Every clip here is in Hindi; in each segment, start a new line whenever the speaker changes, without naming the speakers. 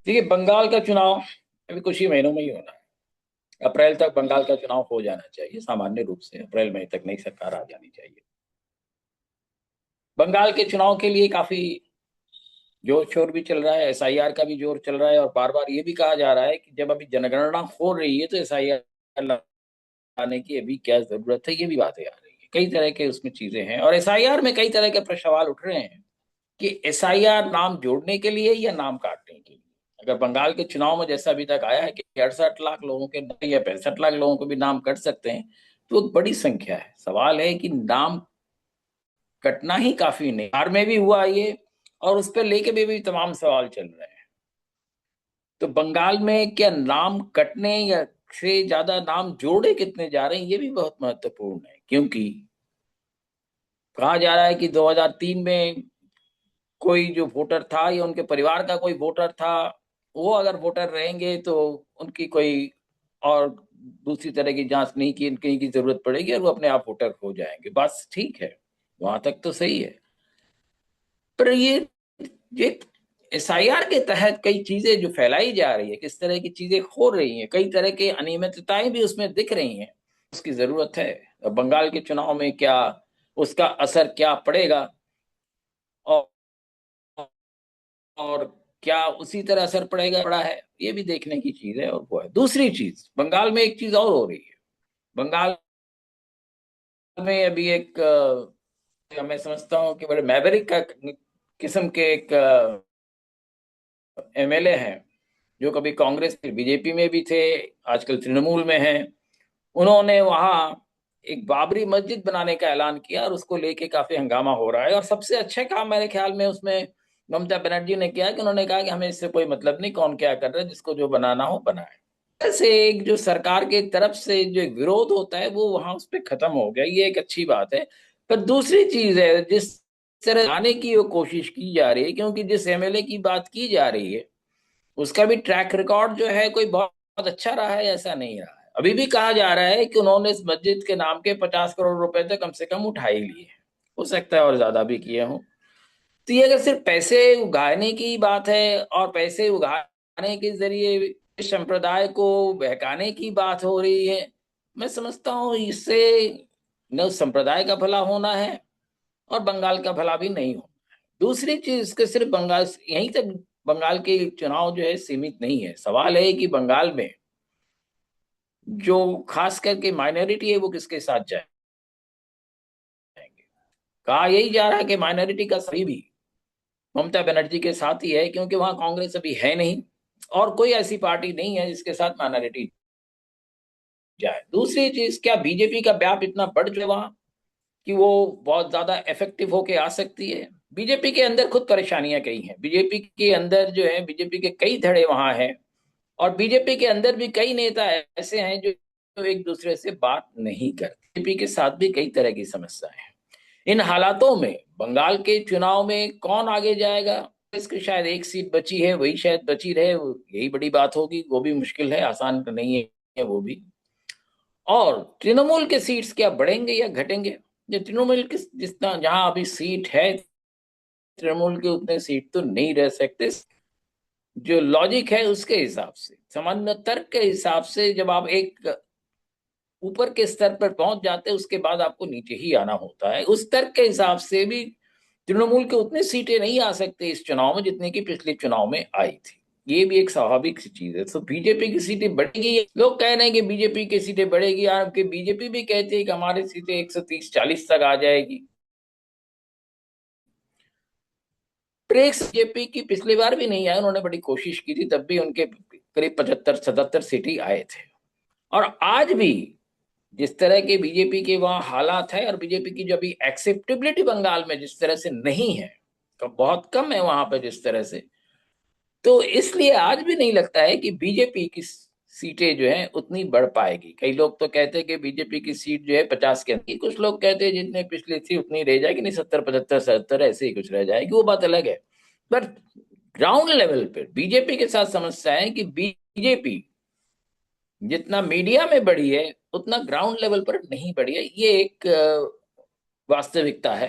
देखिए, बंगाल का चुनाव अभी कुछ ही महीनों में ही होना है। अप्रैल तक बंगाल का चुनाव हो जाना चाहिए, सामान्य रूप से अप्रैल मई तक नई सरकार आ जानी चाहिए। बंगाल के चुनाव के लिए काफी जोर शोर भी चल रहा है, एसआईआर का भी जोर चल रहा है, और बार बार ये भी कहा जा रहा है कि जब अभी जनगणना हो रही है तो एसआईआर लाने की अभी क्या जरूरत है। ये भी बातें आ रही है, कई तरह के उसमें चीजें हैं, और एसआईआर में कई तरह के प्रश्न सवाल उठ रहे हैं कि एसआईआर नाम जोड़ने के लिए या नाम काटने के लिए। अगर बंगाल के चुनाव में जैसा अभी तक आया है कि 68 लाख लोगों के या 65 लाख लोगों को भी नाम कट सकते हैं, तो एक बड़ी संख्या है। सवाल है कि नाम कटना ही काफी नहीं, बिहार में भी हुआ ये, और उस पर लेके भी तमाम सवाल चल रहे हैं। तो बंगाल में क्या नाम कटने या से ज्यादा नाम जोड़े कितने जा रहे हैं, ये भी बहुत महत्वपूर्ण है, क्योंकि कहा जा रहा है कि 2003 में कोई जो वोटर था या उनके परिवार का कोई वोटर था, वो अगर वोटर रहेंगे तो उनकी कोई और दूसरी तरह की जांच नहीं की कहीं की जरूरत पड़ेगी और वो अपने आप वोटर हो जाएंगे। बस ठीक है, वहां तक तो सही है। पर ये एसआईआर के तहत कई चीजें जो फैलाई जा रही है, किस तरह की चीजें हो रही हैं, कई तरह की अनियमितताएं भी उसमें दिख रही हैं, उसकी जरूरत है। अब बंगाल के चुनाव में क्या उसका असर क्या पड़ेगा, और और क्या उसी तरह असर पड़ेगा पड़ा है, ये भी देखने की चीज है। और वो है दूसरी चीज, बंगाल में एक चीज और हो रही है। बंगाल में अभी एक मैं समझता हूँ कि बड़े मैवरिक का किस्म के एक एमएलए हैं, जो कभी कांग्रेस फिर बीजेपी में भी थे, आजकल तृणमूल में हैं। उन्होंने वहां एक बाबरी मस्जिद बनाने का ऐलान किया और उसको लेके काफी हंगामा हो रहा है। और सबसे अच्छे काम मेरे ख्याल में उसमें ममता बनर्जी ने किया कि उन्होंने कहा कि हमें इससे कोई मतलब नहीं कौन क्या कर रहा है, जिसको जो बनाना हो बनाए। ऐसे एक जो सरकार के तरफ से जो एक विरोध होता है वो वहां उस पर खत्म हो गया, ये एक अच्छी बात है। पर दूसरी चीज है, जिस तरह आने की वो कोशिश की जा रही है, क्योंकि जिस एमएलए की बात की जा रही है उसका भी ट्रैक रिकॉर्ड जो है कोई बहुत अच्छा रहा है ऐसा नहीं रहा है। अभी भी कहा जा रहा है कि उन्होंने इस मस्जिद के नाम के 50 करोड़ रुपए तो कम से कम उठा ही लिए हैं, हो सकता है और ज्यादा भी किए हों। तो ये अगर सिर्फ पैसे उगाने की बात है और पैसे उगाने के जरिए इस संप्रदाय को बहकाने की बात हो रही है, मैं समझता हूँ इससे न उस संप्रदाय का भला होना है और बंगाल का भला भी नहीं होना। दूसरी चीज के सिर्फ बंगाल यहीं तक बंगाल के चुनाव जो है सीमित नहीं है। सवाल है कि बंगाल में जो खास करके माइनॉरिटी है वो किसके साथ जाएंगे। कहा यही जा रहा है कि माइनॉरिटी का सही भी ममता बनर्जी के साथ ही है, क्योंकि वहां कांग्रेस अभी है नहीं और कोई ऐसी पार्टी नहीं है जिसके साथ माइनॉरिटी जाए। दूसरी चीज, क्या बीजेपी का व्याप इतना बढ़ जाए वहां कि वो बहुत ज्यादा इफेक्टिव होके आ सकती है। बीजेपी के अंदर खुद परेशानियां कई हैं, बीजेपी के अंदर जो है बीजेपी के कई धड़े वहां हैं, और बीजेपी के अंदर भी कई नेता ऐसे हैं जो एक दूसरे से बात नहीं करते। बीजेपी के साथ भी कई तरह की समस्याएं हैं। इन हालातों में बंगाल के चुनाव में कौन आगे जाएगा, इसकी शायद एक सीट बची है, वही शायद बची रहे, यही बड़ी बात होगी। वो भी मुश्किल है, आसान तो नहीं है वो भी। और तृणमूल के सीट्स क्या बढ़ेंगे या घटेंगे। जो तृणमूल के जितना जहां अभी सीट है, तृणमूल के उतने सीट तो नहीं रह सकते। जो लॉजिक है उसके हिसाब से, सामान्य तर्क के हिसाब से, जब आप एक ऊपर के स्तर पर पहुंच जाते हैं उसके बाद आपको नीचे ही आना होता है। उस तर्क के हिसाब से भी तृणमूल के उतनी सीटें नहीं आ सकते इस चुनाव में जितने की पिछले चुनाव में आई थी। ये भी एक स्वाभाविक सी चीज है। तो बीजेपी की सीटें बढ़ेगी, लोग कह रहे हैं कि बीजेपी की सीटें बढ़ेगी, आपके बीजेपी भी कहती है कि हमारी सीटें 130-140 तक आ जाएगी। ब्रेक्स बीजेपी की पिछली बार भी नहीं आए, उन्होंने बड़ी कोशिश की थी, तब भी उनके करीब 75-77 सीट ही आए थे। और आज भी जिस तरह के बीजेपी के वहां हालात है और बीजेपी की जो अभी एक्सेप्टेबिलिटी बंगाल में जिस तरह से नहीं है, तो बहुत कम है वहां पर जिस तरह से, तो इसलिए आज भी नहीं लगता है कि बीजेपी की सीटें जो हैं उतनी बढ़ पाएगी। कई लोग तो कहते हैं कि बीजेपी की सीट जो है 50 के अंदर, कुछ लोग कहते हैं जितने पिछली थी उतनी रह जाएगी, नहीं 70-75-77 ऐसे ही कुछ रह जाएगी, वो बात अलग है। पर ग्राउंड लेवल पर बीजेपी के साथ समस्या है कि बीजेपी जितना मीडिया में बढ़ी है उतना ग्राउंड लेवल पर नहीं बढ़ी है। ये एक वास्तविकता है।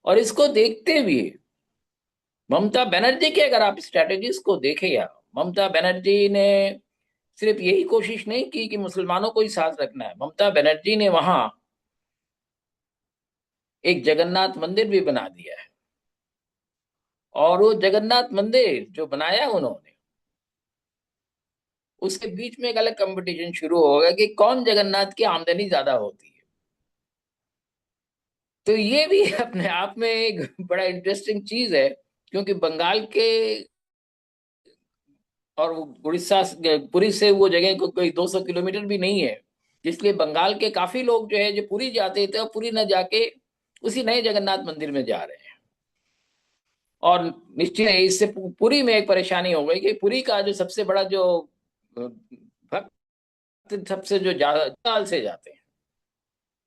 और इसको देखते हुए ममता बनर्जी की अगर आप स्ट्रेटेजीज को देखें या ममता बनर्जी ने सिर्फ यही कोशिश नहीं की कि मुसलमानों को ही साथ रखना है, ममता बनर्जी ने वहां एक जगन्नाथ मंदिर भी बना दिया है। और वो जगन्नाथ मंदिर जो बनाया उन्होंने, उसके बीच में एक अलग कंपटीशन शुरू होगा कि कौन जगन्नाथ की आमदनी ज्यादा होती है। तो ये भी अपने आप में एक बड़ा इंटरेस्टिंग चीज है, क्योंकि बंगाल के और वो उड़ीसा पुरी से वो जगह कोई 200 किलोमीटर भी नहीं है। इसलिए बंगाल के काफी लोग जो है जो पुरी जाते थे, और पुरी न जाके उसी नए जगन्नाथ मंदिर में जा रहे हैं। और निश्चित है इससे पुरी में एक परेशानी हो गई कि पुरी का जो सबसे बड़ा जो भक्त सबसे जो ज्यादा साल से जाते हैं,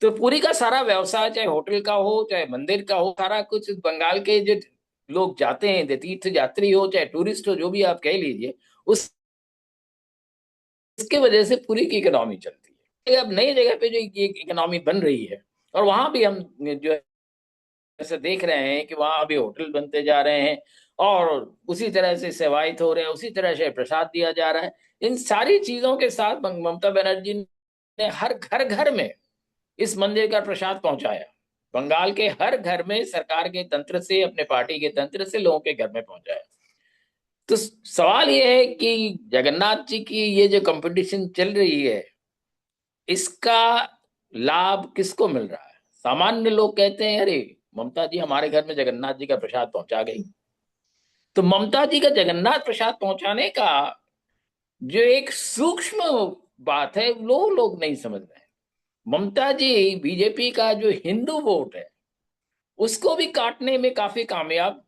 तो पुरी का सारा व्यवसाय, चाहे होटल का हो चाहे मंदिर का हो, सारा कुछ बंगाल के जो लोग जाते हैं, तीर्थ यात्री हो चाहे टूरिस्ट हो, जो भी आप कह लीजिए, उस इसके वजह से पूरी की इकोनॉमी चलती है। अब नई जगह पे जो ये इकोनॉमी बन रही है, और वहां भी हम जो है ऐसे देख रहे हैं कि वहां भी होटल बनते जा रहे हैं, और उसी तरह से सेवायत हो रहे हैं, उसी तरह से प्रसाद दिया जा रहा है। इन सारी चीजों के साथ ममता बनर्जी ने हर घर घर में इस मंदिर का प्रसाद पहुंचाया। बंगाल के हर घर में सरकार के तंत्र से, अपने पार्टी के तंत्र से लोगों के घर में पहुंचाया। तो सवाल ये है कि जगन्नाथ जी की ये जो कंपटीशन चल रही है, इसका लाभ किसको मिल रहा है? सामान्य लोग कहते हैं अरे ममता जी हमारे घर में जगन्नाथ जी का प्रसाद पहुंचा गई। तो ममता जी का जगन्नाथ प्रसाद पहुंचाने का जो एक सूक्ष्म बात है, लोग नहीं समझ रहे हैं। ममता जी बीजेपी का जो हिंदू वोट है, उसको भी काटने में काफी कामयाब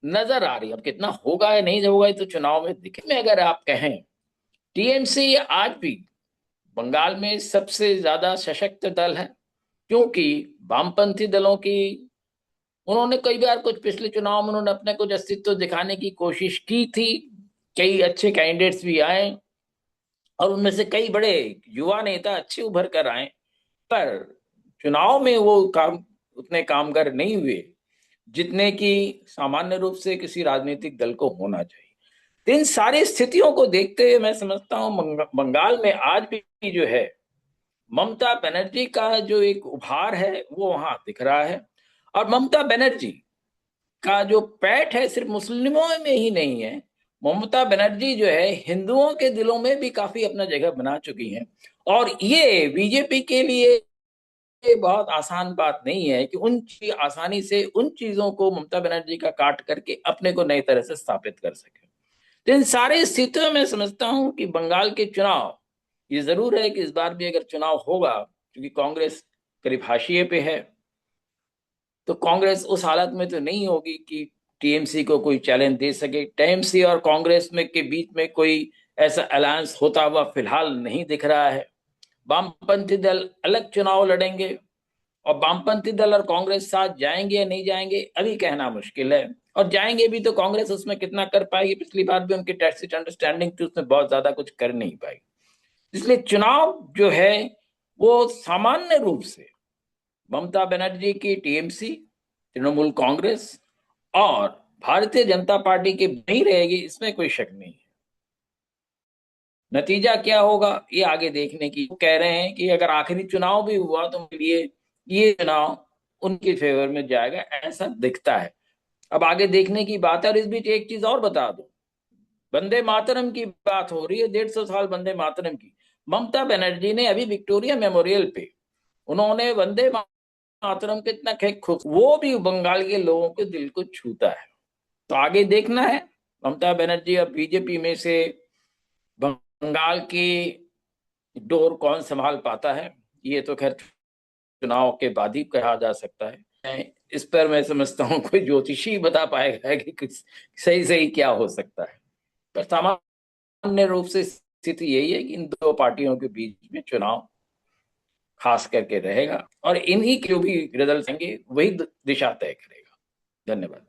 नजर आ रही है। अब कितना होगा या नहीं होगा ये तो चुनाव में दिखे। में अगर आप कहें, टीएमसी आज भी बंगाल में सबसे ज्यादा सशक्त दल है, क्योंकि वामपंथी दलों की उन्होंने कई बार कुछ पिछले चुनाव में उन्होंने अपने कुछ अस्तित्व दिखाने की कोशिश की थी। कई अच्छे कैंडिडेट्स भी आए, और उनमें से कई बड़े युवा नेता अच्छे उभर कर आए, पर चुनाव में वो काम उतने कामगर नहीं हुए जितने कि सामान्य रूप से किसी राजनीतिक दल को होना चाहिए। तो इन सारी स्थितियों को देखते हुए मैं समझता हूँ बंगाल में आज भी जो है ममता बनर्जी का जो एक उभार है वो वहां दिख रहा है। और ममता बनर्जी का जो पैठ है सिर्फ मुस्लिमों में ही नहीं है, ममता बनर्जी जो है हिंदुओं के दिलों में भी काफी अपना जगह बना चुकी है। और ये बीजेपी के लिए ये बहुत आसान बात नहीं है कि आसानी से उन चीजों को ममता बनर्जी का काट करके अपने को नई तरह से स्थापित कर सके। तो इन सारी स्थितियों में समझता हूं कि बंगाल के चुनाव, ये जरूर है कि इस बार भी अगर चुनाव होगा, क्योंकि कांग्रेस करीब हाशिए पे है, तो कांग्रेस उस हालत में तो नहीं होगी कि टीएमसी को कोई चैलेंज दे सके। टीएमसी और कांग्रेस में के बीच में कोई ऐसा अलायंस होता हुआ फिलहाल नहीं दिख रहा है। वामपंथी दल अलग चुनाव लड़ेंगे, और वामपंथी दल और कांग्रेस साथ जाएंगे या नहीं जाएंगे अभी कहना मुश्किल है। और जाएंगे भी तो कांग्रेस उसमें कितना कर पाएगी? पिछली बार भी उनकी टैक्सिट अंडरस्टैंडिंग थी, उसमें बहुत ज्यादा कुछ कर नहीं पाई। इसलिए चुनाव जो है वो सामान्य रूप से ममता बनर्जी की टीएमसी, तृणमूल कांग्रेस और भारतीय जनता पार्टी की नहीं रहेगी, इसमें कोई शक नहीं है। नतीजा क्या होगा ये आगे देखने की कह रहे हैं कि अगर आखिरी चुनाव भी हुआ तो ये चुनाव उनके फेवर में जाएगा, ऐसा दिखता है। अब आगे देखने की बात है। और इस बीच एक चीज और बता दो, वंदे मातरम की बात हो रही है, 150 साल वंदे मातरम की। ममता बनर्जी ने अभी विक्टोरिया मेमोरियल पे उन्होंने वंदे मातरम कितना खूब, वो भी बंगाल के लोगों के दिल को छूता है। तो आगे देखना है ममता बनर्जी अब बीजेपी में से बंगाल की डोर कौन संभाल पाता है। ये तो खैर चुनाव के बाद ही कहा जा सकता है। इस पर मैं समझता हूँ कोई ज्योतिषी बता पाएगा कि कुछ सही सही क्या हो सकता है। पर सामान्य रूप से स्थिति यही है कि इन दो पार्टियों के बीच में चुनाव खास करके रहेगा, और इन्हीं के जो भी रिजल्ट आएंगे वही दिशा तय करेगा। धन्यवाद।